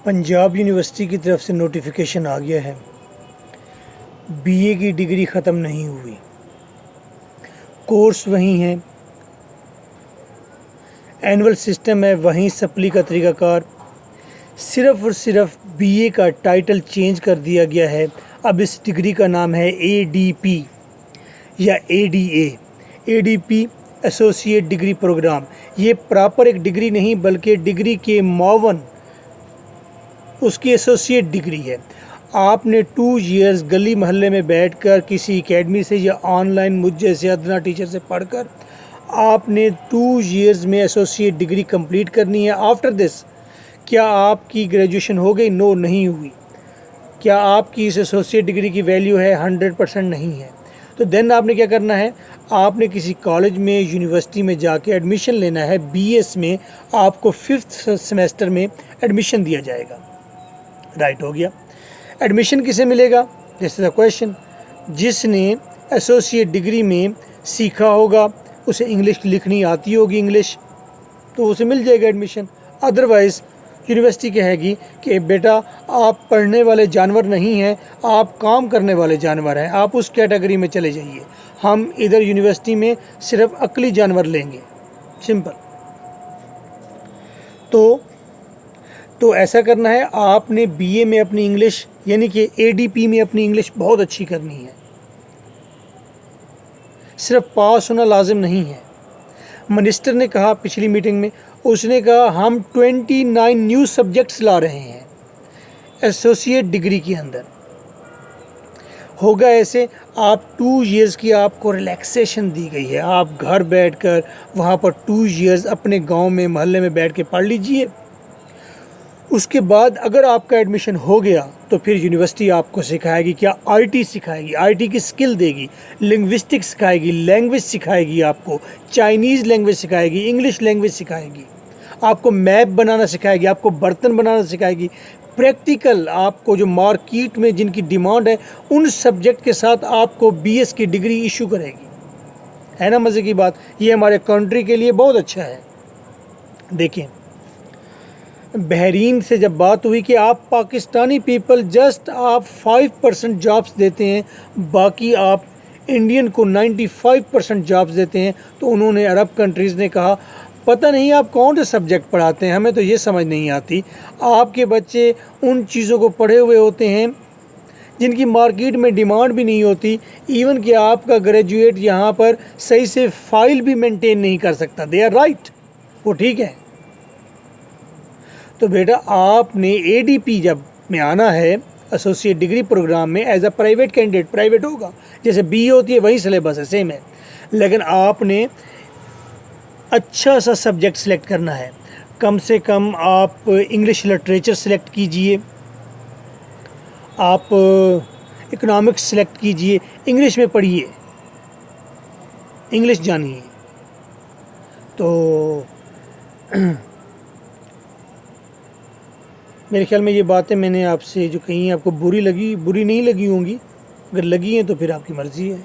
Punjab university کی طرف سے نوٹیفیکیشن آ گیا ہے، بی اے کی ڈگری ختم نہیں ہوئی، کورس وہیں ہیں، اینول سسٹم ہے وہیں، سپلی کا طریقہ کار، صرف اور صرف بی اے کا ٹائٹل چینج کر دیا گیا ہے۔ اب اس ڈگری کا نام ہے اے ڈی پی یا A D A, A D P associate degree program. یہ پراپر ایک ڈگری نہیں بلکہ ڈگری کے معاون اس کی ایسوسیٹ ڈگری ہے۔ آپ نے 2 ایئرز گلی محلے میں بیٹھ کر کسی اکیڈمی سے یا آن لائن مجھ جیسے ادنا ٹیچر سے پڑھ کر آپ نے 2 ایئرز میں ایسوسیٹ ڈگری کمپلیٹ کرنی ہے۔ آفٹر دس کیا آپ کی گریجویشن ہو گئی؟ نو، نہیں ہوئی۔ کیا آپ کی اس ایسوسیٹ ڈگری کی ویلیو ہے؟ 100% نہیں ہے۔ تو دین آپ نے کیا کرنا ہے؟ آپ نے کسی کالج میں یونیورسٹی میں جا کے ایڈمیشن لینا ہے۔ بی ایس میں آپ کو 5th سیمیسٹر میں ایڈمیشن دیا جائے گا۔ رائٹ ہو گیا۔ ایڈمیشن کسے ملے گا؟ دس از اے کویشچن۔ جس نے ایسوسیٹ ڈگری میں سیکھا ہوگا، اسے انگلش لکھنی آتی ہوگی انگلش، تو اسے مل جائے گا ایڈمیشن۔ ادروائز یونیورسٹی کہے گی کہ بیٹا آپ پڑھنے والے جانور نہیں ہیں، آپ کام کرنے والے جانور ہیں، آپ اس کیٹیگری میں چلے جائیے، ہم ادھر یونیورسٹی میں صرف عقلی جانور لیں گے۔ سمپل۔ تو ایسا کرنا ہے، آپ نے بی اے میں اپنی انگلش یعنی کہ اے ڈی پی میں اپنی انگلش بہت اچھی کرنی ہے، صرف پاس ہونا لازم نہیں ہے۔ منسٹر نے کہا پچھلی میٹنگ میں، اس نے کہا ہم 29 نیو سبجیکٹس لا رہے ہیں ایسوسیٹ ڈگری کے اندر۔ ہوگا ایسے، آپ 2 ایئرز کی آپ کو ریلیکسیشن دی گئی ہے، آپ گھر بیٹھ کر وہاں پر 2 ایئرز اپنے گاؤں میں محلے میں بیٹھ کے پڑھ لیجئے۔ اس کے بعد اگر آپ کا ایڈمیشن ہو گیا تو پھر یونیورسٹی آپ کو سکھائے گی، کیا آئی ٹی سکھائے گی، آئی ٹی کی سکل دے گی، لنگوسٹک سکھائے گی، لینگویج سکھائے گی، آپ کو چائنیز لینگویج سکھائے گی، انگلش لینگویج سکھائے گی، آپ کو میپ بنانا سکھائے گی، آپ کو برتن بنانا سکھائے گی۔ پریکٹیکل آپ کو جو مارکیٹ میں جن کی ڈیمانڈ ہے ان سبجیکٹ کے ساتھ آپ کو بی ایس کی ڈگری ایشو کرے گی۔ ہے نا مزے کی بات؟ یہ ہمارے کنٹری کے لیے بہت اچھا ہے۔ دیکھیں، بحرین سے جب بات ہوئی کہ آپ پاکستانی پیپل جسٹ آپ 5% جابس دیتے ہیں، باقی آپ انڈین کو 95% جابس دیتے ہیں، تو انہوں نے عرب کنٹریز نے کہا پتہ نہیں آپ کون سے سبجیکٹ پڑھاتے ہیں، ہمیں تو یہ سمجھ نہیں آتی۔ آپ کے بچے ان چیزوں کو پڑھے ہوئے ہوتے ہیں جن کی مارکیٹ میں ڈیمانڈ بھی نہیں ہوتی، ایون کہ آپ کا گریجویٹ یہاں پر صحیح سے فائل بھی مینٹین نہیں کر سکتا۔ دے آر رائٹ، وہ ٹھیک ہے۔ تو بیٹا آپ نے اے ڈی پی جب میں آنا ہے ایسوسیٹ ڈگری پروگرام میں as a private candidate, private ہوگا جیسے بی اے ہوتی ہے وہی سلیبس ہے، سیم ہے، لیکن آپ نے اچھا سا سبجیکٹ سلیکٹ کرنا ہے۔ کم سے کم آپ انگلش لٹریچر سلیکٹ کیجئے، آپ اکنامکس سلیکٹ کیجئے، انگلش میں پڑھیے، انگلش جانیے۔ تو میرے خیال میں یہ باتیں میں نے آپ سے جو کہیں آپ کو بری نہیں لگی ہوں گی، اگر لگی ہیں تو پھر آپ کی مرضی ہے۔